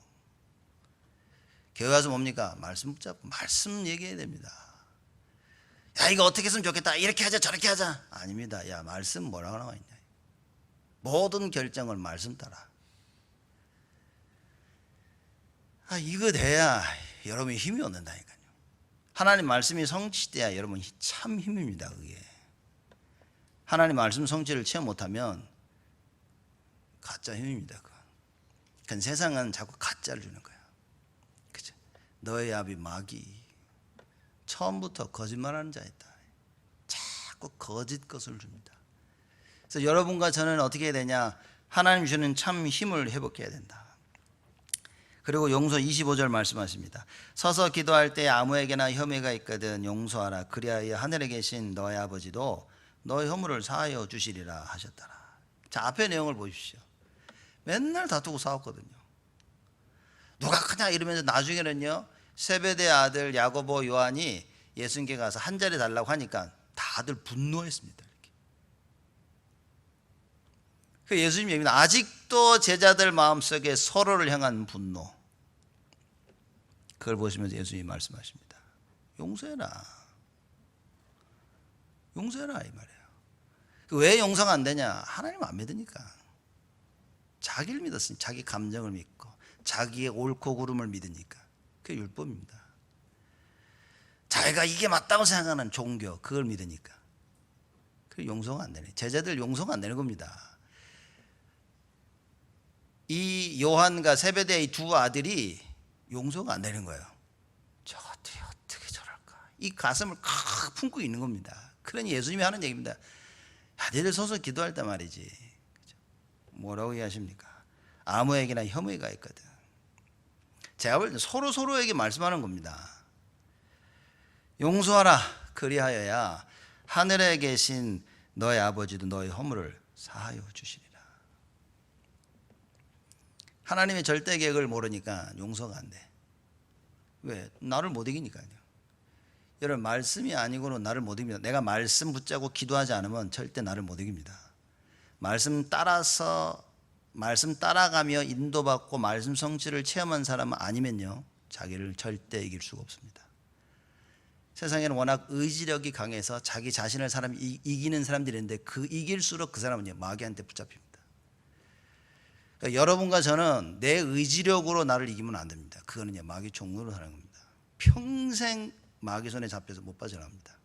교회 와서 뭡니까? 말씀 붙잡고 말씀 얘기해야 됩니다. 야, 이거 어떻게 했으면 좋겠다, 이렇게 하자 저렇게 하자. 아닙니다. 야, 말씀 뭐라고 나와 있냐. 모든 결정을 말씀 따라. 이거 돼야 여러분이 힘이 얻는다니까요. 하나님 말씀이 성취돼야 여러분 참 힘입니다. 그게. 하나님 말씀 성취를 체험 못하면 가짜 힘입니다. 그건 세상은 자꾸 가짜를 주는 거야. 그죠? 너의 아비 마귀, 처음부터 거짓말하는 자였다. 자꾸 거짓 것을 줍니다. 그래서 여러분과 저는 어떻게 해야 되냐? 하나님 주는 참 힘을 회복해야 된다. 그리고 용서 25절 말씀하십니다. 서서 기도할 때 아무에게나 혐의가 있거든 용서하라. 그리하여 하늘에 계신 너의 아버지도 너의 허물을 사하여 주시리라 하셨더라. 자, 앞의 내용을 보십시오. 맨날 다투고 싸웠거든요. 누가 크냐 이러면서 나중에는요, 세베대 아들 야고보 요한이 예수님께 가서 한 자리 달라고 하니까 다들 분노했습니다. 이렇게. 그 예수님 얘기입니다. 아직도 제자들 마음속에 서로를 향한 분노, 그걸 보시면서 예수님이 말씀하십니다. 용서해라. 용서해라 이 말이에요. 왜 용서가 안 되냐? 하나님 안 믿으니까. 자기를 믿었으니, 자기 감정을 믿고 자기의 옳고 그름을 믿으니까. 그게 율법입니다. 자기가 이게 맞다고 생각하는 종교, 그걸 믿으니까. 그게 용서가 안 되네. 제자들 용서가 안 되는 겁니다. 이 요한과 세베대의 두 아들이 용서가 안 되는 거예요. 저것들이 어떻게 저럴까? 이 가슴을 칵 품고 있는 겁니다. 그러니 예수님이 하는 얘기입니다. 야, 너희들 서서 기도할 때 말이지. 그죠? 뭐라고 얘기하십니까? 아무에게나 혐의가 있거든. 제가 볼 때 서로에게 말씀하는 겁니다. 용서하라. 그리하여야 하늘에 계신 너의 아버지도 너의 허물을 사하여 주시리라. 하나님의 절대 계획을 모르니까 용서가 안 돼. 왜? 나를 못 이기니까요. 여러분, 말씀이 아니고는 나를 못 이깁니다. 내가 말씀 붙잡고 기도하지 않으면 절대 나를 못 이깁니다. 말씀 따라가며 인도받고 말씀 성취를 체험한 사람은 아니면요, 자기를 절대 이길 수가 없습니다. 세상에는 워낙 의지력이 강해서 자기 자신을 사람이 이기는 사람들이 있는데, 그 이길수록 그 사람은요, 마귀한테 붙잡힙니다. 그러니까 여러분과 저는 내 의지력으로 나를 이기면 안 됩니다. 그거는요, 마귀 종로로 사는 겁니다. 평생 마귀 손에 잡혀서 못 빠져나옵니다.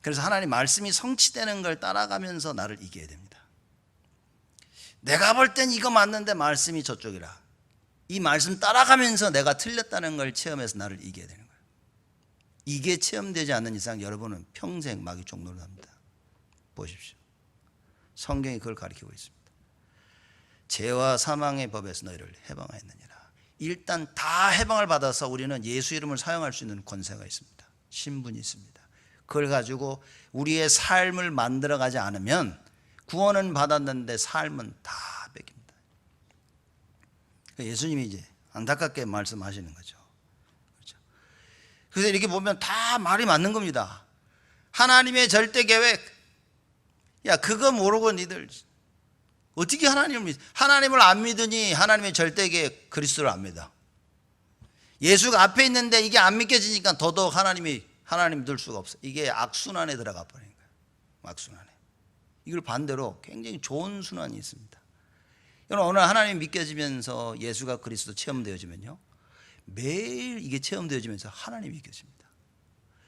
그래서 하나님 말씀이 성취되는 걸 따라가면서 나를 이겨야 됩니다. 내가 볼 땐 이거 맞는데 말씀이 저쪽이라. 이 말씀 따라가면서 내가 틀렸다는 걸 체험해서 나를 이겨야 되는 거예요. 이게 체험되지 않는 이상 여러분은 평생 마귀 종로로 합니다. 보십시오. 성경이 그걸 가리키고 있습니다. 죄와 사망의 법에서 너희를 해방하였느니라. 일단 다 해방을 받아서 우리는 예수 이름을 사용할 수 있는 권세가 있습니다. 신분이 있습니다. 그걸 가지고 우리의 삶을 만들어가지 않으면 구원은 받았는데 삶은 다 뺏깁니다. 예수님이 이제 안타깝게 말씀하시는 거죠. 그렇죠? 그래서 이렇게 보면 다 말이 맞는 겁니다. 하나님의 절대 계획, 야, 그거 모르고 니들 어떻게 하나님을 안 믿으니 하나님의 절대 계획 그리스도를 안 믿어. 예수가 앞에 있는데 이게 안 믿겨지니까 더더욱 하나님 믿을 수가 없어. 이게 악순환에 들어가 버린 거예요. 악순환에. 이걸 반대로 굉장히 좋은 순환이 있습니다. 여러분, 오늘 하나님 믿겨지면서 예수가 그리스도 체험되어지면요, 매일 이게 체험되어지면서 하나님이 믿겨집니다.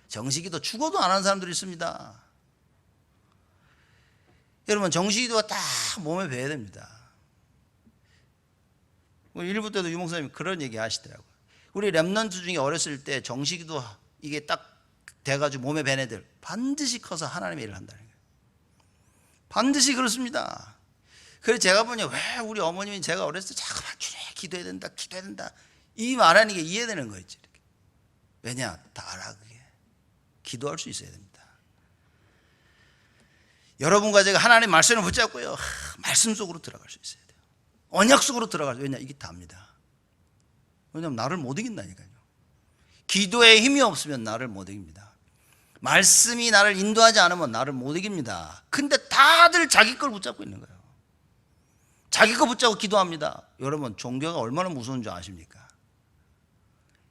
정식기도 죽어도 안 하는 사람들이 있습니다. 여러분, 정식기도가 딱 몸에 배야 됩니다. 일부 때도 유목사님이 그런 얘기 하시더라고요. 우리 랩런트 중에 어렸을 때 정식기도 이게 딱 돼가지고 몸에 밴 애들 반드시 커서 하나님의 일을 한다는 거예요. 반드시 그렇습니다. 그래서 제가 보니 왜 우리 어머님이 제가 어렸을 때 자꾸만 기도해야 된다 이 말하는 게 이해되는 거였지. 왜냐? 다 알아. 그게 기도할 수 있어야 됩니다. 여러분과 제가 하나님 말씀을 붙잡고요, 말씀 속으로 들어갈 수 있어야 돼요. 언약 속으로 들어갈 수 있어요. 왜냐? 이게 답니다. 왜냐하면 나를 못 이긴다니까요. 기도에 힘이 없으면 나를 못 이깁니다. 말씀이 나를 인도하지 않으면 나를 못 이깁니다. 근데 다들 자기 걸 붙잡고 있는 거예요. 자기 거 붙잡고 기도합니다. 여러분, 종교가 얼마나 무서운 줄 아십니까?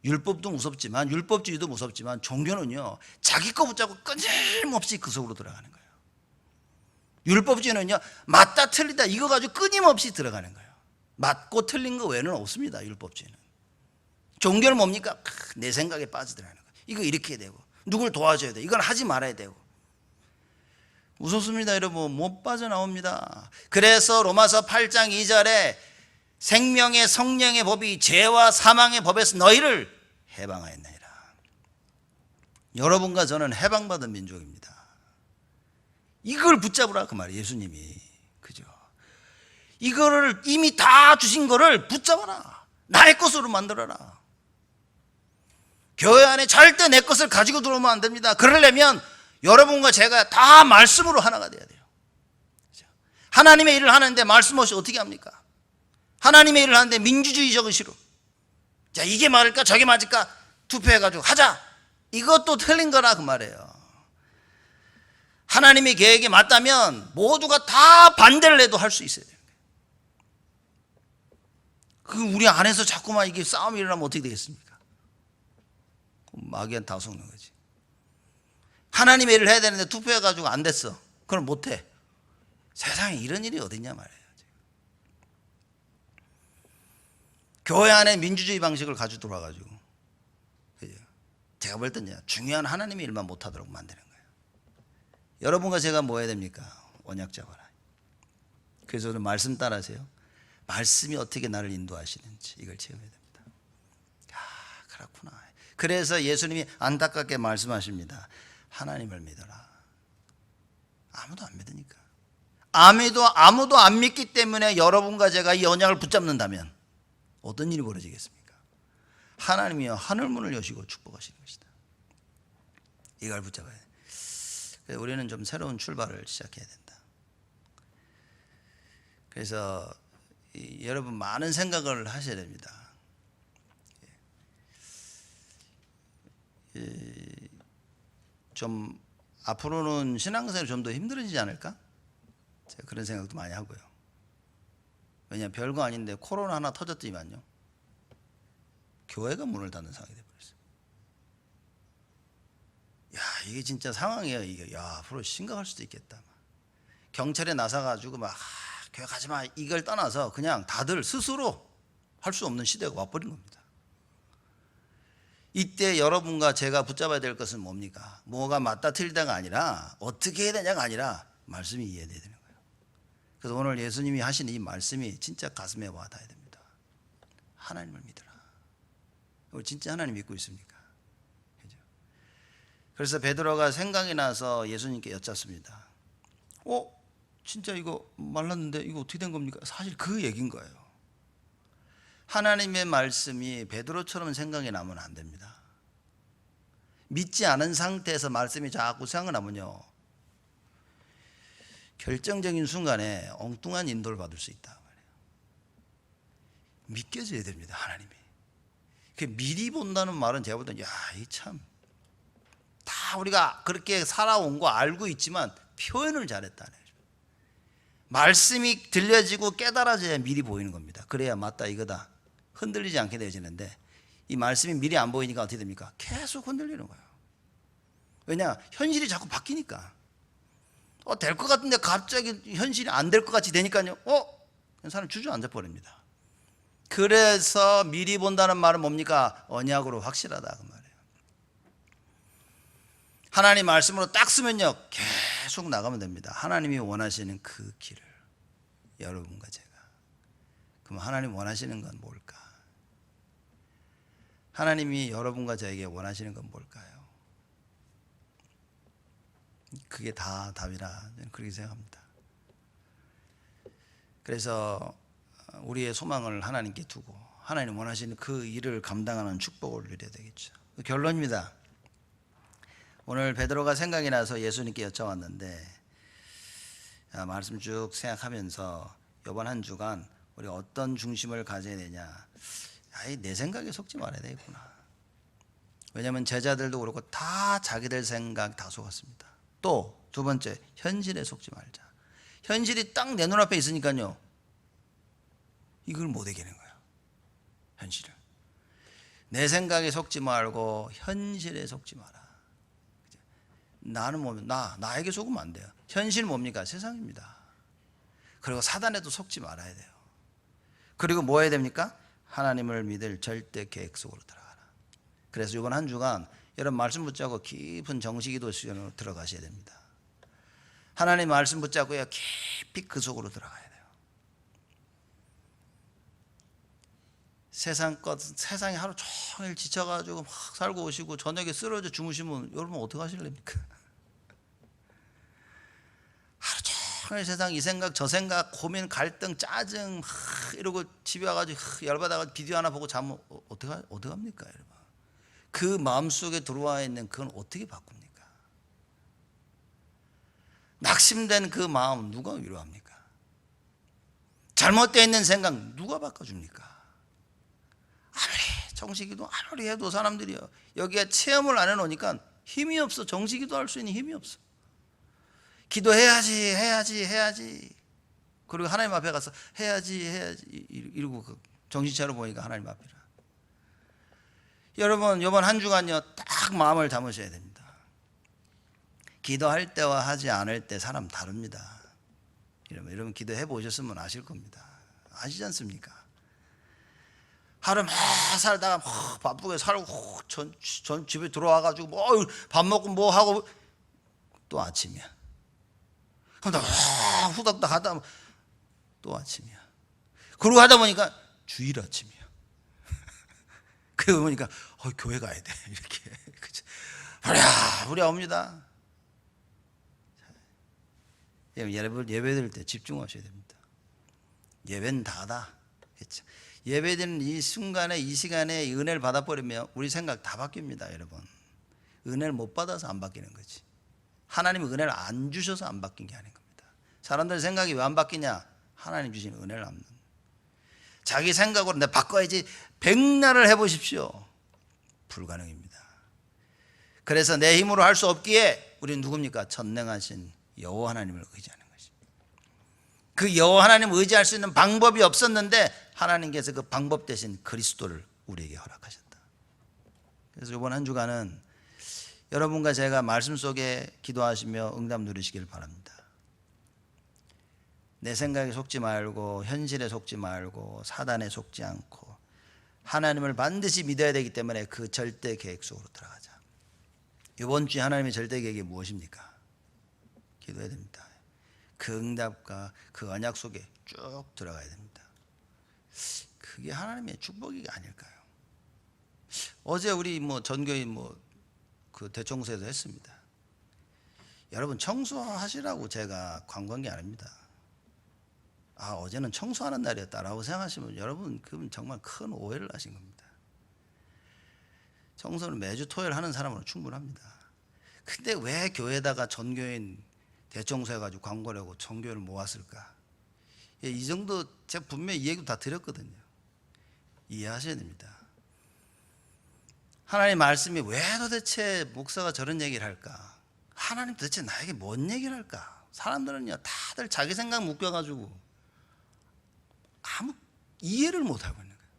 율법도 무섭지만, 율법주의도 무섭지만, 종교는요, 자기 거 붙잡고 끊임없이 그 속으로 들어가는 거예요. 율법주의는요, 맞다 틀리다 이거 가지고 끊임없이 들어가는 거예요. 맞고 틀린 거 외에는 없습니다. 율법주의는. 종교는 뭡니까? 내 생각에 빠져들어가는 거예요. 이거 이렇게 해야 되고, 누굴 도와줘야 돼, 이건 하지 말아야 되고. 무섭습니다. 여러분, 못 빠져나옵니다. 그래서 로마서 8장 2절에 생명의 성령의 법이 죄와 사망의 법에서 너희를 해방하였느니라. 여러분과 저는 해방받은 민족입니다. 이걸 붙잡으라 그 말이에요. 예수님이. 그죠? 이거를 이미 다 주신 거를 붙잡아라. 나의 것으로 만들어라. 교회 안에 절대 내 것을 가지고 들어오면 안 됩니다. 그러려면 여러분과 제가 다 말씀으로 하나가 돼야 돼요. 하나님의 일을 하는데 말씀 없이 어떻게 합니까? 하나님의 일을 하는데 민주주의적인 시로, 자, 이게 맞을까 저게 맞을까 투표해가지고 하자, 이것도 틀린 거라 그 말이에요. 하나님의 계획에 맞다면 모두가 다 반대를 해도 할 수 있어야 돼요. 그 우리 안에서 자꾸만 이게 싸움이 일어나면 어떻게 되겠습니까? 마귀한테 다 속는 거지. 하나님의 일을 해야 되는데 투표해가지고 안 됐어. 그럼 못해. 세상에 이런 일이 어딨냐 말이에요. 교회 안에 민주주의 방식을 가지고 들어와가지고, 제가 볼 때는 중요한 하나님의 일만 못하도록 만드는 거예요. 여러분과 제가 뭐 해야 됩니까? 언약 잡아라. 그래서 오늘 말씀 따라하세요. 말씀이 어떻게 나를 인도하시는지 이걸 체험해야 됩니다. 그렇구나. 그래서 예수님이 안타깝게 말씀하십니다. 하나님을 믿어라. 아무도 안 믿으니까. 아무도 안 믿기 때문에 여러분과 제가 이 언약을 붙잡는다면 어떤 일이 벌어지겠습니까? 하나님이여 하늘문을 여시고 축복하시는 것이다. 이걸 붙잡아야 돼. 우리는 좀 새로운 출발을 시작해야 된다. 그래서 여러분 많은 생각을 하셔야 됩니다. 좀 앞으로는 신앙생활이 좀 더 힘들어지지 않을까? 제가 그런 생각도 많이 하고요. 왜냐하면 별거 아닌데 코로나 하나 터졌더니만요, 교회가 문을 닫는 상황이 돼버렸어요. 이게 진짜 상황이에요. 이게 앞으로 심각할 수도 있겠다. 경찰에 나서가지고 교회 가지 마 이걸 떠나서 그냥 다들 스스로 할 수 없는 시대가 와버린 겁니다. 이때 여러분과 제가 붙잡아야 될 것은 뭡니까? 뭐가 맞다 틀리다가 아니라 어떻게 해야 되냐가 아니라 말씀이 이해돼야 되는 거예요. 그래서 오늘 예수님이 하신 이 말씀이 진짜 가슴에 와 닿아야 됩니다. 하나님을 믿어라. 우리 진짜 하나님 믿고 있습니까? 그죠? 그래서 베드로가 생각이 나서 예수님께 여쭙습니다. 진짜 이거 말랐는데 이거 어떻게 된 겁니까? 사실 그 얘기인 거예요. 하나님의 말씀이 베드로처럼 생각이 나면 안 됩니다. 믿지 않은 상태에서 말씀이 자꾸 생각나면요, 결정적인 순간에 엉뚱한 인도를 받을 수 있다 말이에요. 믿겨져야 됩니다. 하나님이. 미리 본다는 말은 제가 볼 때는 이 참 다 우리가 그렇게 살아온 거 알고 있지만 표현을 잘했다네. 말씀이 들려지고 깨달아져야 미리 보이는 겁니다. 그래야 맞다 이거다 흔들리지 않게 되어지는데, 이 말씀이 미리 안 보이니까 어떻게 됩니까? 계속 흔들리는 거예요. 왜냐? 현실이 자꾸 바뀌니까. 될 것 같은데 갑자기 현실이 안 될 것 같이 되니까요, 사람 주저앉아 버립니다. 그래서 미리 본다는 말은 뭡니까? 언약으로 확실하다 그 말이에요. 하나님 말씀으로 딱 쓰면요, 계속 나가면 됩니다. 하나님이 원하시는 그 길을, 여러분과 제가. 그럼 하나님 원하시는 건 뭘까? 하나님이 여러분과 저에게 원하시는 건 뭘까요? 그게 다 답이라 저는 그렇게 생각합니다. 그래서 우리의 소망을 하나님께 두고 하나님 원하시는 그 일을 감당하는 축복을 누려야 되겠죠. 결론입니다. 오늘 베드로가 생각이 나서 예수님께 여쭤봤는데, 말씀 쭉 생각하면서 이번 한 주간 우리가 어떤 중심을 가져야 되냐, 내 생각에 속지 말아야 되겠구나. 왜냐하면 제자들도 그렇고 다 자기들 생각 다 속았습니다. 또 두 번째, 현실에 속지 말자. 현실이 딱 내 눈앞에 있으니까요, 이걸 못 이기는 거예요. 현실을. 내 생각에 속지 말고 현실에 속지 마라. 나는 뭡니까? 나에게 속으면 안 돼요. 현실 뭡니까? 세상입니다. 그리고 사단에도 속지 말아야 돼요. 그리고 뭐 해야 됩니까? 하나님을 믿을 절대 계획 속으로 들어가라. 그래서 이번 한 주간 여러분 말씀 붙잡고 깊은 정식기도 시간으로 들어가셔야 됩니다. 하나님 말씀 붙잡고요, 깊이 그 속으로 들어가야 돼요. 세상에 하루 종일 지쳐가지고 막 살고 오시고 저녁에 쓰러져 주무시면 여러분 어떻게 하실랍니까? 하루 종일 세상 이 생각 저 생각 고민 갈등 짜증 막 이러고 집에 와가지고 열받아가지고 비디오 하나 보고 자면 어떡합니까 여러분? 그 마음속에 들어와 있는 그건 어떻게 바꿉니까? 낙심된 그 마음 누가 위로합니까? 잘못되어 있는 생각 누가 바꿔줍니까? 아무리 정식기도 아무리 해도 사람들이 여기에 체험을 안 해놓으니까 힘이 없어. 정식기도 할 수 있는 힘이 없어. 기도해야지 그리고 하나님 앞에 가서 해야지 이러고 정신 차려 보니까 하나님 앞이라. 여러분 이번 한 주간요 딱 마음을 담으셔야 됩니다. 기도할 때와 하지 않을 때 사람 다릅니다. 여러분 기도해 보셨으면 아실 겁니다. 아시지 않습니까? 하루 막 살다가 막 바쁘게 살고 전 집에 들어와가지고 뭐 밥 먹고 뭐 하고 또 아침이야. 그럼 후닥닥 하다 또 아침이야. 그러고 하다 보니까 주일 아침이야. 그러고 보니까 교회 가야 돼 이렇게 부랴부랴 옵니다. 여러분 예배 드릴 때 집중하셔야 됩니다. 예배는 다다. 그렇죠? 예배 드리는 이 순간에 이 시간에 은혜를 받아버리면 우리 생각 다 바뀝니다. 여러분 은혜를 못 받아서 안 바뀌는 거지. 하나님이 은혜를 안 주셔서 안 바뀐 게 아닌 겁니다. 사람들 생각이 왜 안 바뀌냐? 하나님 주신 은혜를 안. 자기 생각으로 내가 바꿔야지 백날을 해보십시오. 불가능입니다. 그래서 내 힘으로 할 수 없기에 우리는 누굽니까? 전능하신 여호와 하나님을 의지하는 것입니다. 그 여호와 하나님을 의지할 수 있는 방법이 없었는데 하나님께서 그 방법 대신 그리스도를 우리에게 허락하셨다. 그래서 이번 한 주간은 여러분과 제가 말씀 속에 기도하시며 응답 누리시길 바랍니다. 내 생각에 속지 말고 현실에 속지 말고 사단에 속지 않고 하나님을 반드시 믿어야 되기 때문에 그 절대 계획 속으로 들어가자. 이번 주에 하나님의 절대 계획이 무엇입니까? 기도해야 됩니다. 그 응답과 그 언약 속에 쭉 들어가야 됩니다. 그게 하나님의 축복이 아닐까요? 어제 우리 전교인 그 대청소에서 했습니다. 여러분 청소하시라고 제가 광고한 게 아닙니다. 어제는 청소하는 날이었다라고 생각하시면 여러분 그건 정말 큰 오해를 하신 겁니다. 청소는 매주 토요일 하는 사람으로 충분합니다. 근데 왜 교회에다가 전교인 대청소해가지고 광고를 하고 전교회를 모았을까? 이 정도 제가 분명히 이 얘기도 다 드렸거든요. 이해하셔야 됩니다. 하나님 말씀이 왜 도대체 목사가 저런 얘기를 할까? 하나님 도대체 나에게 뭔 얘기를 할까? 사람들은요 다들 자기 생각 묶여가지고 아무 이해를 못하고 있는 거예요.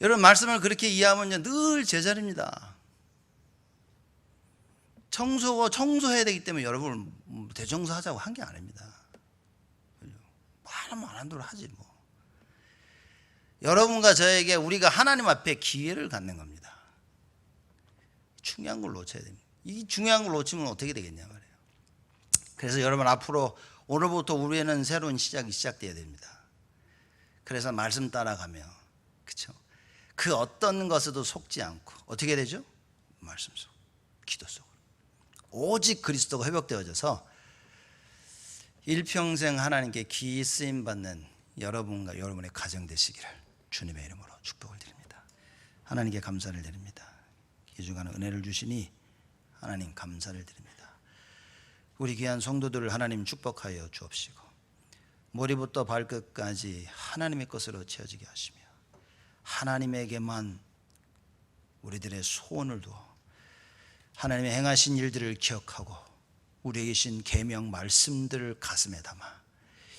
여러분 말씀을 그렇게 이해하면요 늘 제자리입니다. 청소해야 되기 때문에 여러분을 대청소하자고 한 게 아닙니다. 말하면 안 한 대로 하지 뭐. 여러분과 저에게 우리가 하나님 앞에 기회를 갖는 겁니다. 중요한 걸 놓쳐야 됩니다. 이 중요한 걸 놓치면 어떻게 되겠냐 말이에요. 그래서 여러분 앞으로 오늘부터 우리에는 새로운 시작이 시작돼야 됩니다. 그래서 말씀 따라가며 그렇죠? 그 어떤 것에도 속지 않고 어떻게 되죠? 말씀 속, 기도 속으로 오직 그리스도가 회복되어져서 일평생 하나님께 귀히 쓰임 받는 여러분과 여러분의 가정 되시기를 주님의 이름으로 축복을 드립니다. 하나님께 감사를 드립니다. 이 주간 은혜를 주시니 하나님 감사를 드립니다. 우리 귀한 성도들을 하나님 축복하여 주옵시고 머리부터 발끝까지 하나님의 것으로 채워지게 하시며 하나님에게만 우리들의 소원을 두어 하나님의 행하신 일들을 기억하고 우리에게 주신 계명 말씀들을 가슴에 담아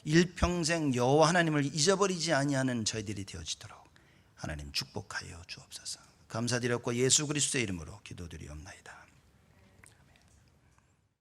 일평생 여호와 하나님을 잊어버리지 아니하는 저희들이 되어지도록 하나님 축복하여 주옵소서. 감사드렸고 예수 그리스도의 이름으로 기도드리옵나이다.